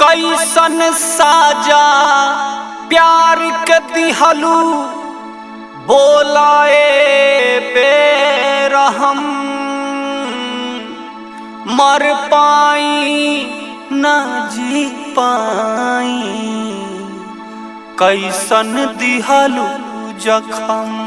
कैसन साजा प्यार के दिहलू बोलाए बेरहम मर पाई न जी पाई कैसन दिहलू जखम।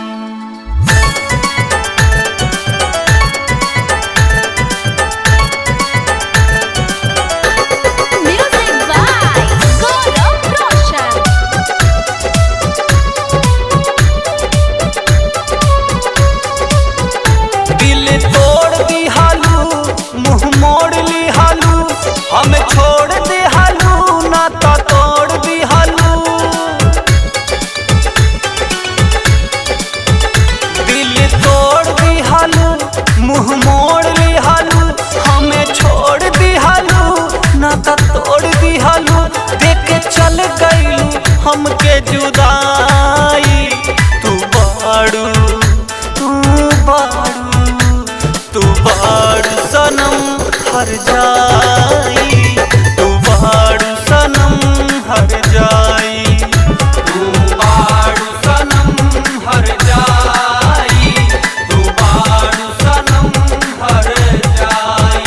हमें छोड़ दे हालू ना तो तोड़ दी हालू, दिल तोड़ दी हालू मुँह मोड़ ली हालू। हमें छोड़ दी हालू ना तो तोड़ दी हालू, देख के चल गईलू हमके जुदाई। तू बाड़ू तू बाड़ू तू बाड़ू सनम हर जाई, तू बाड़ू सनम हर जाई, तू बाड़ू सनम हर जाई, तू बाड़ू सनम हर जाई।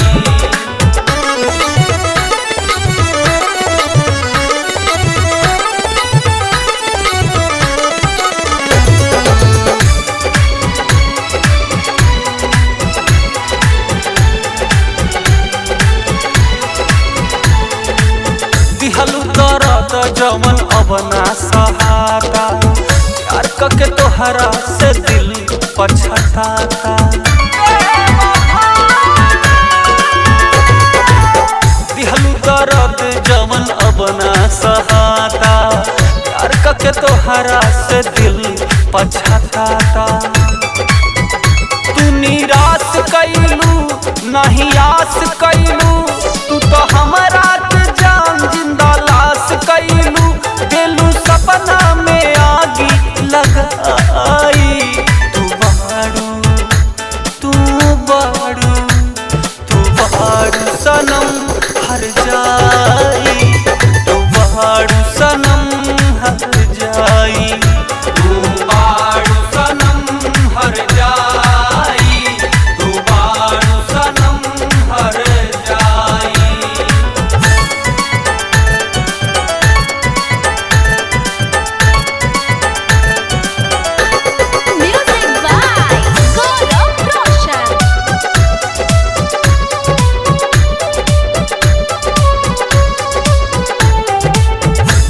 दिहलू दर्द जवन अब ना सहाता, प्यार करके तोहरा से दिल पछताता। दिहलू दर्द जवन अब ना सहाता, प्यार करके तोहरा से दिल पछताता। तू निराश कैलू नहीं आस कैलू, तू तो हमारा जिंदा लाश कैलू, दिलू सपना में आगी लगाई। तू बाड़ू तू बाड़ू तू बाड़ू सनम हर जाई, तू बाड़ू सनम हर जाई, तू बाड़ू सनम हर जाई, तू बाड़ू सनम हर जाई।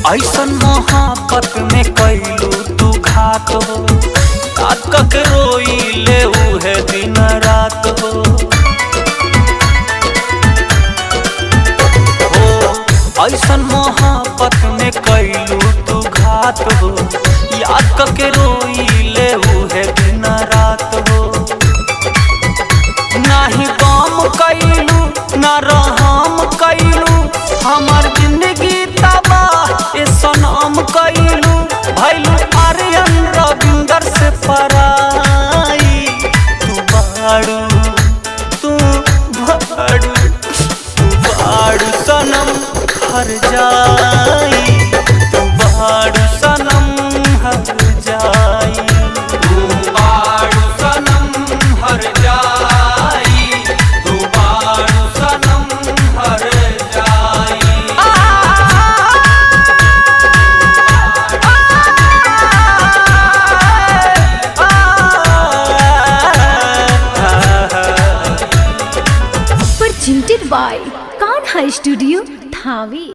ऐसन मोहब्बत में कैलू तू घात हो, ताकक रोई ले उहे दिन रात हो। ऐसन मोहब्बत में कैलू तू घात हो, याद करके रोई ले उहे दिन रात हो। नाही गम कैलू ना रहम कैलू, हमार जिंदगी तबाह ए सनम कैलू। भैलू आर्यन रविंदर से पराई, तू बाड़ू तू बाड़ू तू बाड़ू सनम हर जाई, तू बाड़ू सनम हर जाई, तू बाड़ू सनम हर जाई, तू बाड़ू सनम हर जाई। Presented by Kanha Studio, Dhawi।